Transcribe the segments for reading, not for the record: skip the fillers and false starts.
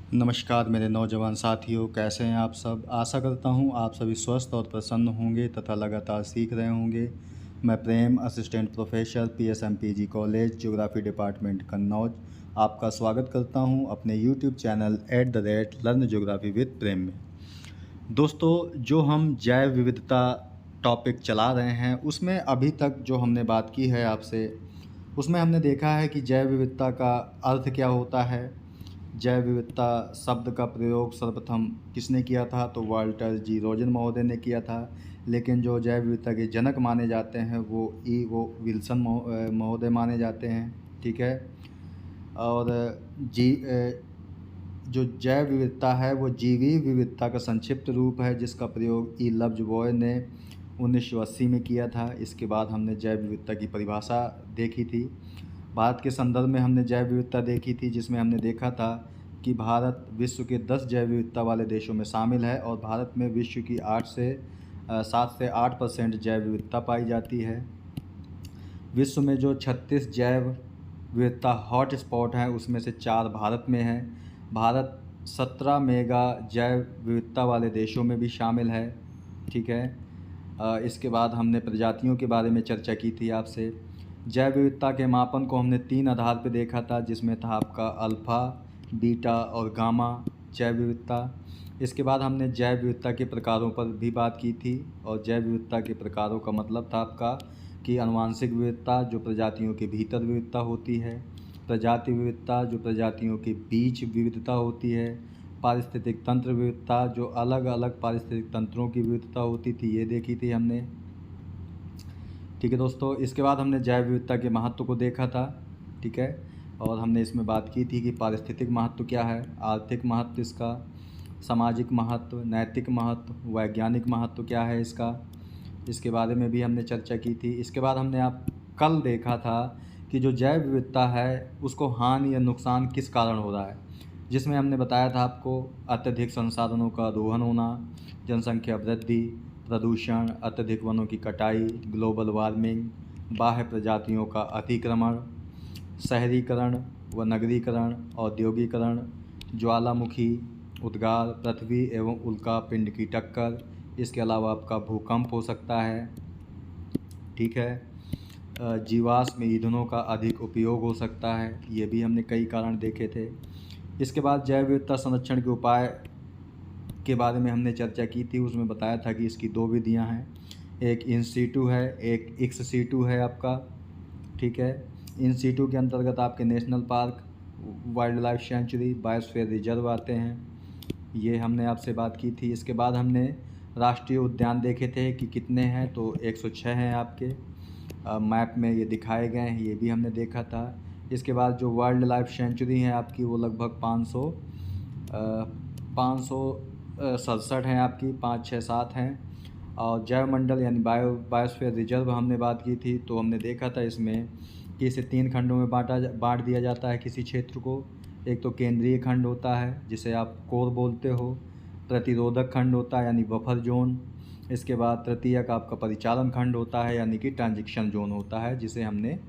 नमस्कार मेरे नौजवान साथियों, कैसे हैं आप सब। आशा करता हूं आप सभी स्वस्थ और प्रसन्न होंगे तथा लगातार सीख रहे होंगे। मैं Prem, assistant professor PSMPG college, geography department Kannauj, आपका स्वागत करता हूं अपने YouTube channel @learn geography with Prem में। दोस्तों, जो हम जैव विविधता टॉपिक चला रहे हैं उसमें अभी तक जो हमने बात की है आपसे, उसमें हमने देखा है कि जैव विविधता का अर्थ क्या होता है। जैव विविधता शब्द का प्रयोग सर्वप्रथम किसने किया था, तो वाल्टर जी रोजन महोदय ने किया था। लेकिन जो जैव विविधता के जनक माने जाते हैं वो विल्सन महोदय माने जाते हैं। ठीक है। और जो जैव विविधता है वो जीवी विविधता का संक्षिप्त रूप है, जिसका प्रयोग लव्जबॉय ने 1980 में किया था। इसके बाद हमने जैव विविधता की परिभाषा देखी थी। भारत के संदर्भ में हमने जैव विविधता देखी थी, जिसमें हमने देखा था कि भारत विश्व के 10 जैव विविधता वाले देशों में शामिल है और भारत में विश्व की 7 से 8% जैव विविधता पाई जाती है। विश्व में जो 36 जैव विविधता हॉट स्पॉट हैं उसमें से 4 भारत में हैं। भारत 17 मेगा जैव विविधता वाले देशों में भी शामिल है। ठीक है। इसके बाद हमने प्रजातियों के बारे में चर्चा की थी आपसे। जैव विविधता के मापन को हमने 3 आधार पर देखा था, जिसमें था आपका अल्फ़ा, बीटा और गामा जैव विविधता। इसके बाद हमने जैव विविधता के प्रकारों पर भी बात की थी, और जैव विविधता के प्रकारों का मतलब था आपका कि आनुवांशिक विविधता जो प्रजातियों के भीतर विविधता होती है, प्रजाति विविधता जो प्रजातियों के बीच विविधता होती है, पारिस्थितिक तंत्र विविधता जो अलग अलग पारिस्थितिक तंत्रों की विविधता होती थी, ये देखी थी हमने। ठीक है दोस्तों, इसके बाद हमने जैव विविधता के महत्व को देखा था। ठीक है। और हमने इसमें बात की थी कि पारिस्थितिक महत्व क्या है, आर्थिक महत्व इसका, सामाजिक महत्व, नैतिक महत्व, वैज्ञानिक महत्व क्या है इसके बारे में भी हमने चर्चा की थी। इसके बाद हमने कल देखा था कि जो जैव विविधता है उसको हानि या नुकसान किस कारण हो रहा है, जिसमें हमने बताया था आपको अत्यधिक संसाधनों का दोहन होना, जनसंख्या वृद्धि, प्रदूषण, अत्यधिक वनों की कटाई, ग्लोबल वार्मिंग, बाह्य प्रजातियों का अतिक्रमण, शहरीकरण व नगरीकरण, औद्योगिकरण, ज्वालामुखी उद्गार, पृथ्वी एवं उल्का पिंड की टक्कर। इसके अलावा आपका भूकंप हो सकता है। ठीक है। जीवाश्म ईंधनों का अधिक उपयोग हो सकता है, ये भी हमने कई कारण देखे थे। इसके बाद जैव विविधता संरक्षण के उपाय के बारे में हमने चर्चा की थी। उसमें बताया था कि इसकी 2 विधियां हैं, एक इन सीटू है, एक एक्स सीटू है आपका। ठीक है। इन सीटू के अंतर्गत आपके national park, wild life sanctuary, biosphere reserve आते हैं, ये हमने आपसे बात की थी। इसके बाद हमने राष्ट्रीय उद्यान देखे थे कि कितने हैं, तो 106 हैं आपके मैप में ये दिखाए गए हैं, ये भी हमने देखा था। इसके बाद जो वाइल्ड लाइफ सेंचुरी हैं आपकी वो लगभग 567 हैं आपकी, 5, 6, 7 हैं। और जैव मंडल यानी बायोस्फीयर रिजर्व हमने बात की थी, तो हमने देखा था इसमें कि इसे 3 खंडों में बांट दिया जाता है किसी क्षेत्र को। एक तो केंद्रीय खंड होता है जिसे आप कोर बोलते हो, प्रतिरोधक खंड होता है यानी बफर जोन, इसके बाद तृतीयक आपका परिचालन खंड होता है यानी कि ट्रांजिशन जोन होता है, जिसे हमने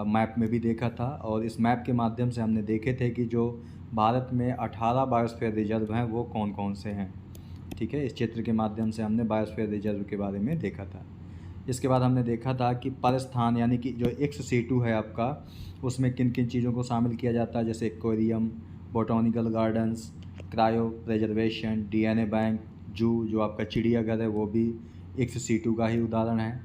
मैप में भी देखा था। और इस मैप के माध्यम से हमने देखे थे कि जो भारत में 18 बायोस्फीयर रिजर्व हैं वो कौन कौन से हैं। ठीक है। इस चित्र के माध्यम से हमने बायोस्फीयर रिजर्व के बारे में देखा था। इसके बाद हमने देखा था कि परस्थान यानी कि जो XC2 है आपका, उसमें किन किन चीज़ों को शामिल किया जाता है, जैसे aquarium, botanical gardens, cryopreservation, DNA bank, zoo जो आपका चिड़ियाघर है वो भी XC2 का ही उदाहरण है।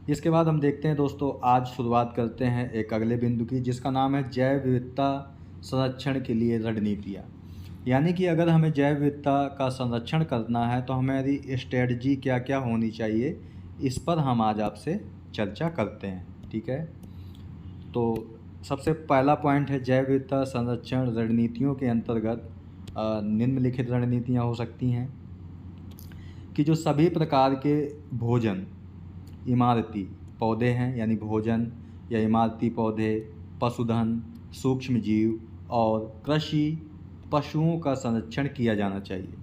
इसके बाद हम देखते हैं दोस्तों, आज शुरुआत करते हैं एक अगले बिंदु की, जिसका नाम है जैव विविधता संरक्षण के लिए रणनीतियाँ। यानी कि अगर हमें जैव विविधता का संरक्षण करना है तो हमारी स्ट्रेटजी क्या क्या होनी चाहिए, इस पर हम आज आपसे चर्चा करते हैं। ठीक है। तो सबसे पहला पॉइंट है जैव विविधता संरक्षण रणनीतियों के अंतर्गत निम्नलिखित रणनीतियाँ हो सकती हैं कि जो सभी प्रकार के भोजन, इमारती पौधे हैं यानी भोजन या इमारती पौधे, पशुधन, सूक्ष्म जीव और कृषि पशुओं का संरक्षण किया जाना चाहिए।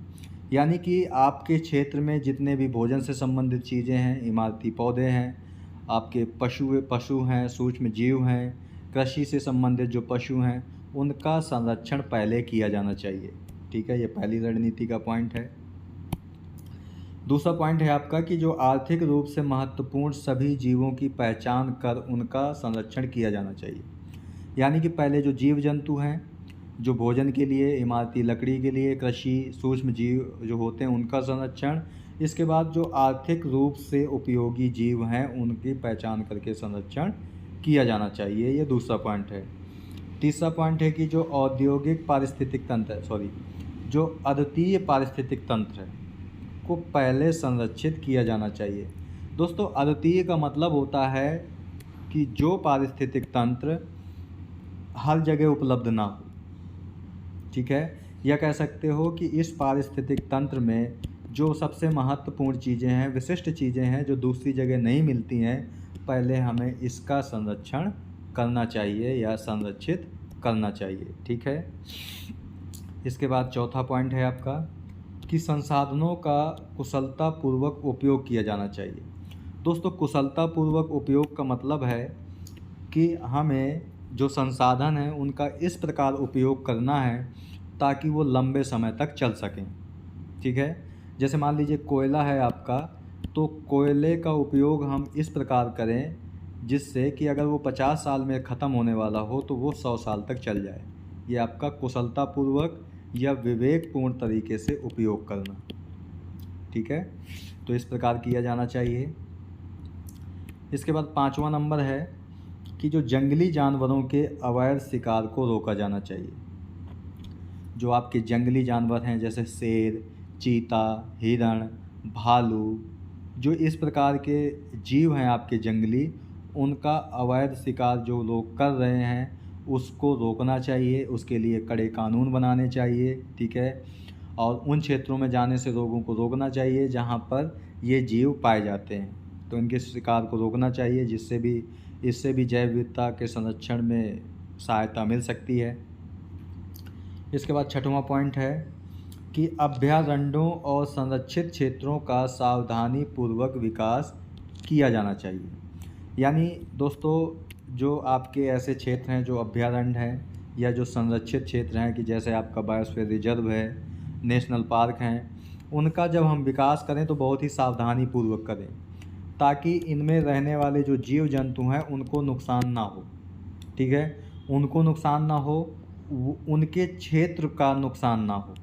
यानी कि आपके क्षेत्र में जितने भी भोजन से संबंधित चीज़ें हैं, इमारती पौधे हैं, आपके पशु हैं, सूक्ष्म जीव हैं, कृषि से संबंधित जो पशु हैं, उनका संरक्षण पहले किया जाना चाहिए। ठीक है, ये पहली रणनीति का पॉइंट है। दूसरा पॉइंट है आपका कि जो आर्थिक रूप से महत्वपूर्ण सभी जीवों की पहचान कर उनका संरक्षण किया जाना चाहिए। यानी कि पहले जो जीव जंतु हैं, जो भोजन के लिए, इमारती लकड़ी के लिए, कृषि सूक्ष्म जीव जो होते हैं उनका संरक्षण। इसके बाद जो आर्थिक रूप से उपयोगी जीव हैं उनकी पहचान करके संरक्षण किया जाना चाहिए। ये दूसरा पॉइंट है। तीसरा पॉइंट है कि जो औद्योगिक पारिस्थितिक तंत्र है, जो अद्वितीय पारिस्थितिक तंत्र है को पहले संरक्षित किया जाना चाहिए। दोस्तों, अद्वितीय का मतलब होता है कि जो पारिस्थितिक तंत्र हर जगह उपलब्ध ना हो। ठीक है, या कह सकते हो कि इस पारिस्थितिक तंत्र में जो सबसे महत्वपूर्ण चीज़ें हैं, विशिष्ट चीज़ें हैं जो दूसरी जगह नहीं मिलती हैं, पहले हमें इसका संरक्षण करना चाहिए या संरक्षित करना चाहिए। ठीक है, इसके बाद चौथा पॉइंट है आपका कि संसाधनों का कुशलतापूर्वक उपयोग किया जाना चाहिए। दोस्तों, कुशलतापूर्वक उपयोग का मतलब है कि हमें जो संसाधन हैं उनका इस प्रकार उपयोग करना है ताकि वो लंबे समय तक चल सकें। ठीक है, जैसे मान लीजिए कोयला है आपका, तो कोयले का उपयोग हम इस प्रकार करें जिससे कि अगर वो 50 साल में ख़त्म होने वाला हो तो वो 100 साल तक चल जाए। ये आपका कुशलतापूर्वक या विवेकपूर्ण तरीके से उपयोग करना। ठीक है, तो इस प्रकार किया जाना चाहिए। इसके बाद 5वां नंबर है कि जो जंगली जानवरों के अवैध शिकार को रोका जाना चाहिए। जो आपके जंगली जानवर हैं जैसे शेर, चीता, हिरण, भालू, जो इस प्रकार के जीव हैं आपके जंगली, उनका अवैध शिकार जो लोग कर रहे हैं उसको रोकना चाहिए। उसके लिए कड़े कानून बनाने चाहिए। ठीक है, और उन क्षेत्रों में जाने से लोगों को रोकना चाहिए जहाँ पर ये जीव पाए जाते हैं, तो इनके शिकार को रोकना चाहिए, इससे भी जैव विविधता के संरक्षण में सहायता मिल सकती है। इसके बाद 6वां पॉइंट है कि अभयारण्यों और संरक्षित क्षेत्रों का सावधानीपूर्वक विकास किया जाना चाहिए। यानी दोस्तों, जो आपके ऐसे क्षेत्र हैं जो अभयारण्य हैं या जो संरक्षित क्षेत्र हैं कि जैसे आपका बायोस्फीयर रिजर्व है, नेशनल पार्क हैं, उनका जब हम विकास करें तो बहुत ही सावधानीपूर्वक करें ताकि इनमें रहने वाले जो जीव जंतु हैं उनको नुकसान ना हो। ठीक है, उनको नुकसान ना हो, उनके क्षेत्र का नुकसान ना हो।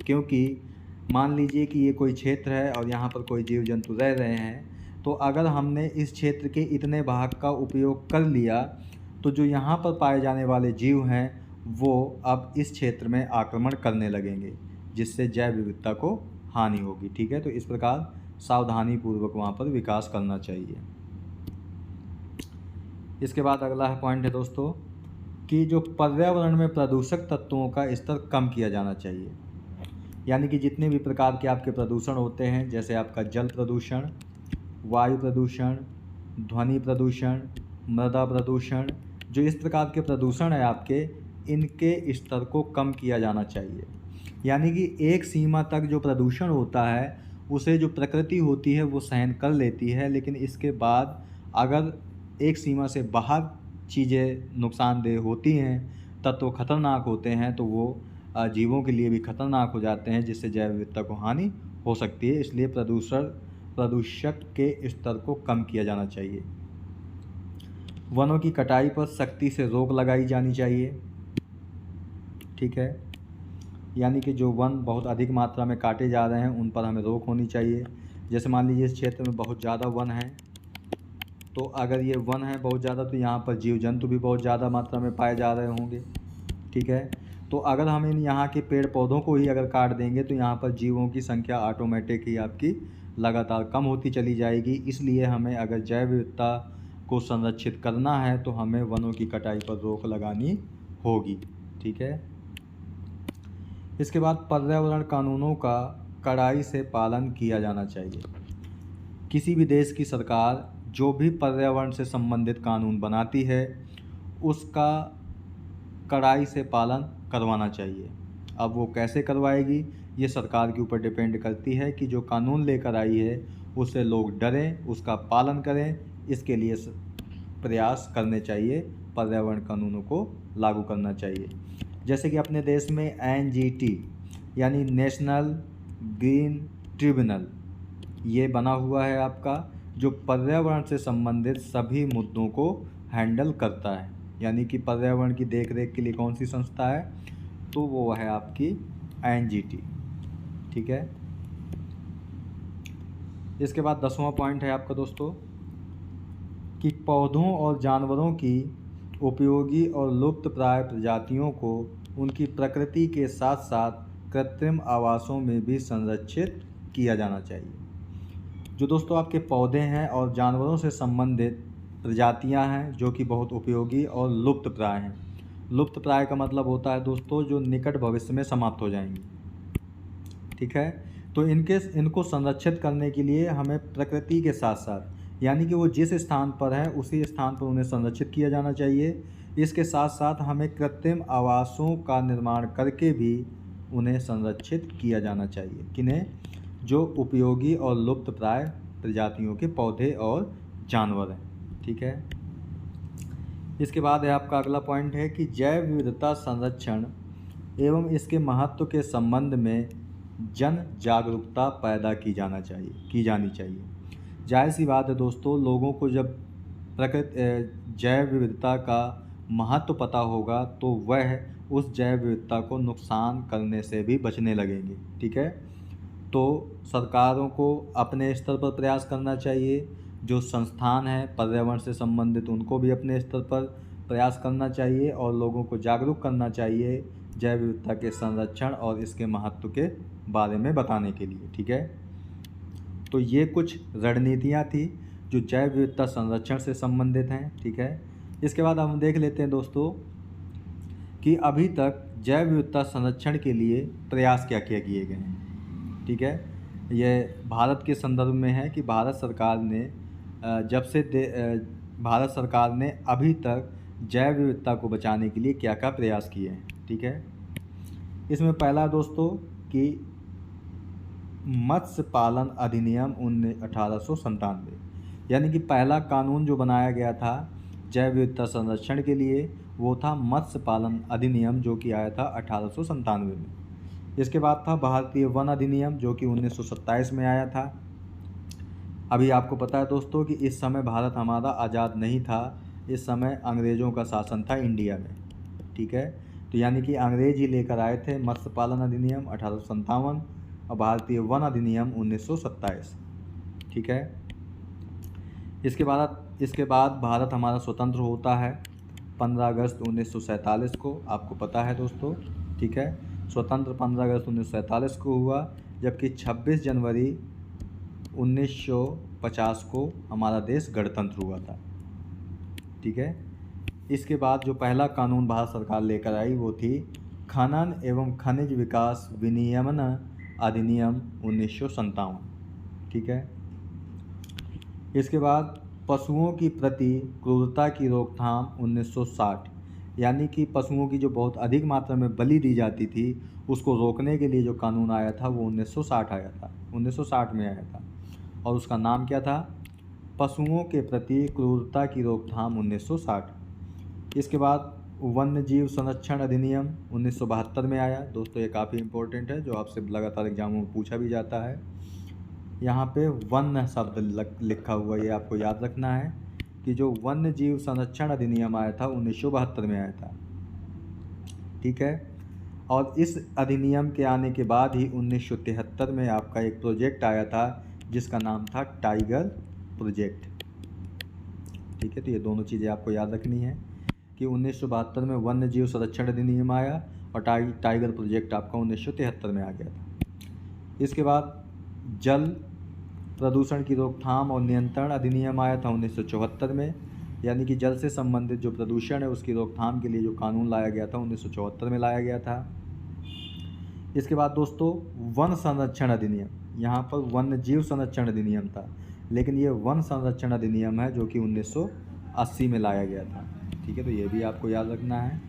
क्योंकि मान लीजिए कि ये कोई क्षेत्र है और यहाँ पर कोई जीव जंतु रह रहे हैं, तो अगर हमने इस क्षेत्र के इतने भाग का उपयोग कर लिया तो जो यहाँ पर पाए जाने वाले जीव हैं वो अब इस क्षेत्र में आक्रमण करने लगेंगे, जिससे जैव विविधता को हानि होगी। ठीक है, तो इस प्रकार सावधानीपूर्वक वहाँ पर विकास करना चाहिए। इसके बाद अगला पॉइंट है दोस्तों कि जो पर्यावरण में प्रदूषक तत्वों का स्तर कम किया जाना चाहिए। यानी कि जितने भी प्रकार के आपके प्रदूषण होते हैं, जैसे आपका जल प्रदूषण, वायु प्रदूषण, ध्वनि प्रदूषण, मृदा प्रदूषण, जो इस प्रकार के प्रदूषण है आपके, इनके स्तर को कम किया जाना चाहिए। यानी कि एक सीमा तक जो प्रदूषण होता है उसे जो प्रकृति होती है वो सहन कर लेती है, लेकिन इसके बाद अगर एक सीमा से बाहर चीज़ें नुकसानदेह होती हैं, तत्व खतरनाक होते हैं, तो वो जीवों के लिए भी खतरनाक हो जाते हैं, जिससे जैव विविधता को हानि हो सकती है। इसलिए प्रदूषक के स्तर को कम किया जाना चाहिए। वनों की कटाई पर सख्ती से रोक लगाई जानी चाहिए। ठीक है, यानी कि जो वन बहुत अधिक मात्रा में काटे जा रहे हैं उन पर हमें रोक होनी चाहिए। जैसे मान लीजिए इस क्षेत्र में बहुत ज़्यादा वन है, तो अगर ये वन है बहुत ज़्यादा तो यहाँ पर जीव जंतु भी बहुत ज़्यादा मात्रा में पाए जा रहे होंगे। ठीक है, तो अगर हम इन यहाँ के पेड़ पौधों को ही अगर काट देंगे तो यहाँ पर जीवों की संख्या ऑटोमेटिक ही आपकी लगातार कम होती चली जाएगी। इसलिए हमें अगर जैव विविधता को संरक्षित करना है तो हमें वनों की कटाई पर रोक लगानी होगी। ठीक है, इसके बाद पर्यावरण कानूनों का कड़ाई से पालन किया जाना चाहिए। किसी भी देश की सरकार जो भी पर्यावरण से संबंधित कानून बनाती है उसका कड़ाई से पालन करवाना चाहिए। अब वो कैसे करवाएगी ये सरकार के ऊपर डिपेंड करती है कि जो कानून लेकर आई है उससे लोग डरें, उसका पालन करें, इसके लिए प्रयास करने चाहिए पर्यावरण कानूनों को लागू करना चाहिए। जैसे कि अपने देश में NGT यानी नेशनल ग्रीन ट्रिब्यूनल ये बना हुआ है आपका, जो पर्यावरण से संबंधित सभी मुद्दों को हैंडल करता है। यानी कि पर्यावरण की देखरेख के लिए कौन सी संस्था है, तो वो है आपकी NGT। ठीक है। इसके बाद 10वां पॉइंट है आपका दोस्तों कि पौधों और जानवरों की उपयोगी और लुप्तप्राय प्रजातियों को उनकी प्रकृति के साथ साथ कृत्रिम आवासों में भी संरक्षित किया जाना चाहिए। जो दोस्तों आपके पौधे हैं और जानवरों से संबंधित प्रजातियां हैं जो कि बहुत उपयोगी और लुप्तप्राय हैं। लुप्तप्राय का मतलब होता है दोस्तों जो निकट भविष्य में समाप्त हो जाएंगी। ठीक है। तो इनको संरक्षित करने के लिए हमें प्रकृति के साथ साथ, यानी कि वो जिस स्थान पर है उसी स्थान पर उन्हें संरक्षित किया जाना चाहिए। इसके साथ साथ हमें कृत्रिम आवासों का निर्माण करके भी उन्हें संरक्षित किया जाना चाहिए। किन्हें? जो उपयोगी और लुप्तप्राय प्रजातियों के पौधे और जानवर हैं। ठीक है। इसके बाद है आपका अगला पॉइंट है कि जैव विविधता संरक्षण एवं इसके महत्व के संबंध में जन जागरूकता पैदा की जानी चाहिए। जाहिर सी बात है दोस्तों, लोगों को जब जैव विविधता का महत्व पता होगा तो वह उस जैव विविधता को नुकसान करने से भी बचने लगेंगे। ठीक है। तो सरकारों को अपने स्तर पर प्रयास करना चाहिए, जो संस्थान हैं पर्यावरण से संबंधित उनको भी अपने स्तर पर प्रयास करना चाहिए और लोगों को जागरूक करना चाहिए जैव विविधता के संरक्षण और इसके महत्व के बारे में बताने के लिए। ठीक है। तो ये कुछ रणनीतियाँ थी जो जैव विविधता संरक्षण से संबंधित हैं। ठीक है। इसके बाद हम देख लेते हैं दोस्तों कि अभी तक जैव विविधता संरक्षण के लिए प्रयास क्या क्या किए गए हैं। ठीक है। यह भारत के संदर्भ में है कि भारत सरकार ने अभी तक जैव विविधता को बचाने के लिए क्या क्या प्रयास किए हैं। ठीक है। इसमें पहला दोस्तों कि मत्स्य पालन अधिनियम 1897, यानी कि पहला कानून जो बनाया गया था जैव विविधता संरक्षण के लिए वो था मत्स्य पालन अधिनियम, जो कि आया था 1897 में। इसके बाद था भारतीय वन अधिनियम जो कि 1927 में आया था। अभी आपको पता है दोस्तों कि इस समय भारत हमारा आज़ाद नहीं था, इस समय अंग्रेज़ों का शासन था इंडिया में। ठीक है। तो यानी कि अंग्रेज ही लेकर आए थे मत्स्य पालन अधिनियम 1857 और भारतीय वन अधिनियम 1927। ठीक है। इसके बाद भारत हमारा स्वतंत्र होता है 15 अगस्त 1947 को, आपको पता है दोस्तों। ठीक है। स्वतंत्र 15 अगस्त 1947 को हुआ, जबकि 26 जनवरी 1950 को हमारा देश गणतंत्र हुआ था। ठीक है। इसके बाद जो पहला कानून भारत सरकार लेकर आई वो थी खनन एवं खनिज विकास विनियमन अधिनियम 1957। ठीक है। इसके बाद पशुओं की प्रति क्रूरता की रोकथाम 1960, यानी कि पशुओं की जो बहुत अधिक मात्रा में बलि दी जाती थी उसको रोकने के लिए जो कानून आया था वो 1960 में आया था और उसका नाम क्या था? पशुओं के प्रति क्रूरता की रोकथाम 1960। इसके बाद वन्य जीव संरक्षण अधिनियम 1972 में आया। दोस्तों ये काफ़ी इम्पोर्टेंट है, जो आपसे लगातार एग्जामों में पूछा भी जाता है। यहाँ पे वन्य शब्द लिखा हुआ, ये आपको याद रखना है कि जो वन्य जीव संरक्षण अधिनियम आया था 1972 में आया था। ठीक है। और इस अधिनियम के आने के बाद ही 1973 में आपका एक प्रोजेक्ट आया था जिसका नाम था टाइगर प्रोजेक्ट। ठीक है। तो ये दोनों चीज़ें आपको याद रखनी है कि 1972 में वन्य जीव संरक्षण अधिनियम आया और टाइगर प्रोजेक्ट आपका 1973 में आ गया था। इसके बाद जल प्रदूषण की रोकथाम और नियंत्रण अधिनियम आया था 1974 में, यानी कि जल से संबंधित जो प्रदूषण है उसकी रोकथाम के लिए जो कानून लाया गया था 1974 में लाया गया था। इसके बाद दोस्तों वन संरक्षण अधिनियम, यहाँ पर वन्य जीव संरक्षण अधिनियम था लेकिन ये वन संरक्षण अधिनियम है जो कि 1980 में लाया गया था। ठीक है। तो ये भी आपको याद रखना है।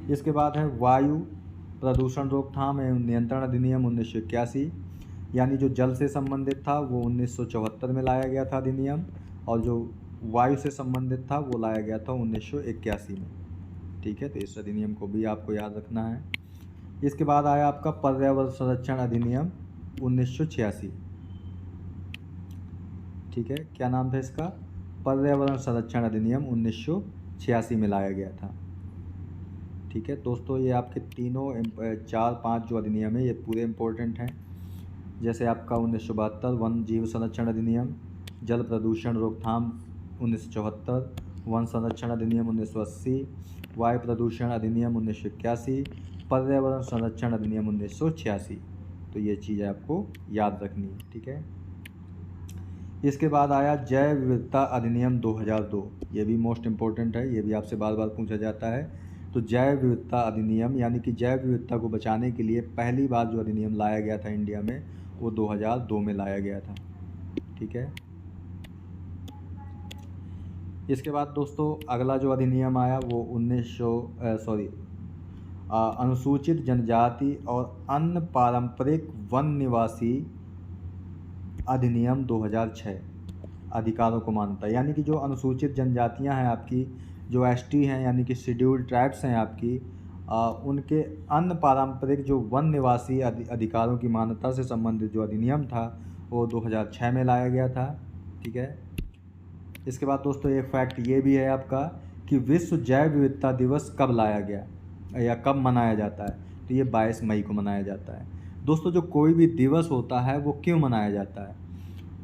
इसके बाद है वायु प्रदूषण रोकथाम एवं नियंत्रण अधिनियम 1981, यानी जो जल से संबंधित था वो 1974 में लाया गया था अधिनियम, और जो वायु से संबंधित था वो लाया गया था 1981 में। ठीक है, तो इस अधिनियम को भी आपको याद रखना है। इसके बाद आया आपका पर्यावरण संरक्षण अधिनियम 1986। ठीक है, क्या नाम था इसका? पर्यावरण संरक्षण अधिनियम 1986 में लाया गया था। ठीक है दोस्तों, ये आपके तीनों 4-5 जो अधिनियम है ये पूरे इम्पोर्टेंट हैं। जैसे आपका 1972 वन जीव संरक्षण अधिनियम, जल प्रदूषण रोकथाम 1974, वन संरक्षण अधिनियम 1980, वायु प्रदूषण अधिनियम 1981, पर्यावरण संरक्षण अधिनियम 1986। तो ये चीज़ें आपको याद रखनी है। ठीक है, इसके बाद आया जैव विविधता अधिनियम 2002। ये भी मोस्ट इम्पोर्टेंट है, ये भी आपसे बार बार पूछा जाता है। तो जैव विविधता अधिनियम यानी कि जैव विविधता को बचाने के लिए पहली बार जो अधिनियम लाया गया था इंडिया में वो 2002 में लाया गया था। ठीक है, इसके बाद दोस्तों अगला जो अधिनियम आया वो अनुसूचित जनजाति और अन्य पारंपरिक वन निवासी अधिनियम 2006 अधिकारों को मानता है। यानी कि जो अनुसूचित जनजातियां हैं आपकी, जो एसटी हैं यानी कि शेड्यूल्ड ट्राइब्स हैं आपकी, उनके अन्य पारंपरिक जो वन निवासी अधिकारों की मान्यता से संबंधित जो अधिनियम था वो 2006 में लाया गया था। ठीक है, इसके बाद दोस्तों एक फैक्ट ये भी है आपका कि विश्व जैव विविधता दिवस कब लाया गया या कब मनाया जाता है? तो ये 22 मई को मनाया जाता है। दोस्तों जो कोई भी दिवस होता है वो क्यों मनाया जाता है?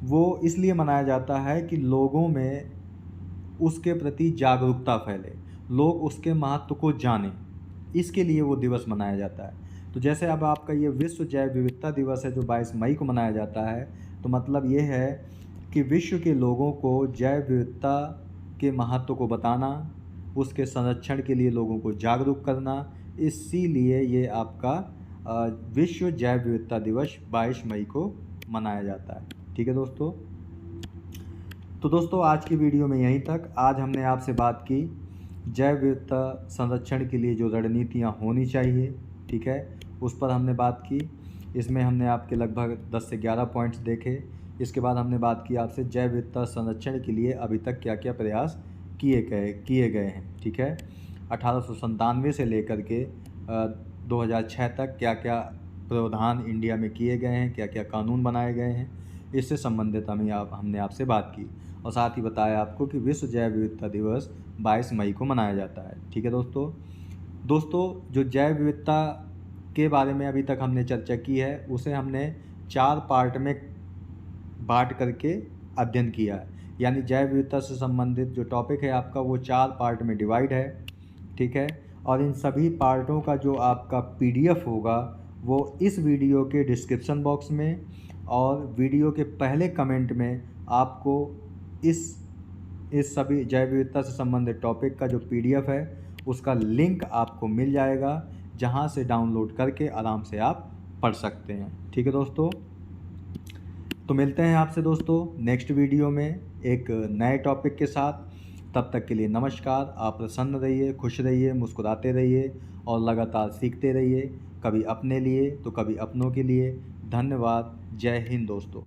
वो इसलिए मनाया जाता है कि लोगों में उसके प्रति जागरूकता फैले, लोग उसके महत्व को जानें, इसके लिए वो दिवस मनाया जाता है। तो जैसे अब आपका ये विश्व जैव विविधता दिवस है जो 22 मई को मनाया जाता है, तो मतलब ये है कि विश्व के लोगों को जैव विविधता के महत्व को बताना, उसके संरक्षण के लिए लोगों को जागरूक करना, इसीलिए ये आपका विश्व जैव विविधता दिवस 22 मई को मनाया जाता है। ठीक है दोस्तों, तो दोस्तों आज की वीडियो में यहीं तक। आज हमने आपसे बात की जैव विविधता संरक्षण के लिए जो रणनीतियाँ होनी चाहिए, ठीक है, उस पर हमने बात की। इसमें हमने आपके लगभग 10 से 11 पॉइंट्स देखे। इसके बाद हमने बात की आपसे जैव विविधता संरक्षण के लिए अभी तक क्या क्या प्रयास किए गए हैं। ठीक है, 1897 से लेकर के 2006 तक क्या क्या प्रावधान इंडिया में किए गए हैं, क्या क्या कानून बनाए गए हैं, इससे संबंधित हमने आपसे बात की और साथ ही बताया आपको कि विश्व जैव विविधता दिवस 22 मई को मनाया जाता है। ठीक है दोस्तों जो जैव विविधता के बारे में अभी तक हमने चर्चा की है उसे हमने 4 पार्ट में बांट करके अध्ययन किया है। यानी जैव विविधता से संबंधित जो टॉपिक है आपका वो 4 पार्ट में डिवाइड है। ठीक है, और इन सभी पार्टों का जो आपका PDF होगा वो इस वीडियो के डिस्क्रिप्शन बॉक्स में और वीडियो के पहले कमेंट में आपको इस सभी जैव विविधता से संबंधित टॉपिक का जो PDF है उसका लिंक आपको मिल जाएगा, जहां से डाउनलोड करके आराम से आप पढ़ सकते हैं। ठीक है दोस्तों, तो मिलते हैं आपसे दोस्तों नेक्स्ट वीडियो में एक नए टॉपिक के साथ। तब तक के लिए नमस्कार। आप प्रसन्न रहिए, खुश रहिए, मुस्कुराते रहिए और लगातार सीखते रहिए, कभी अपने लिए तो कभी अपनों के लिए। धन्यवाद। जय हिंद दोस्तों।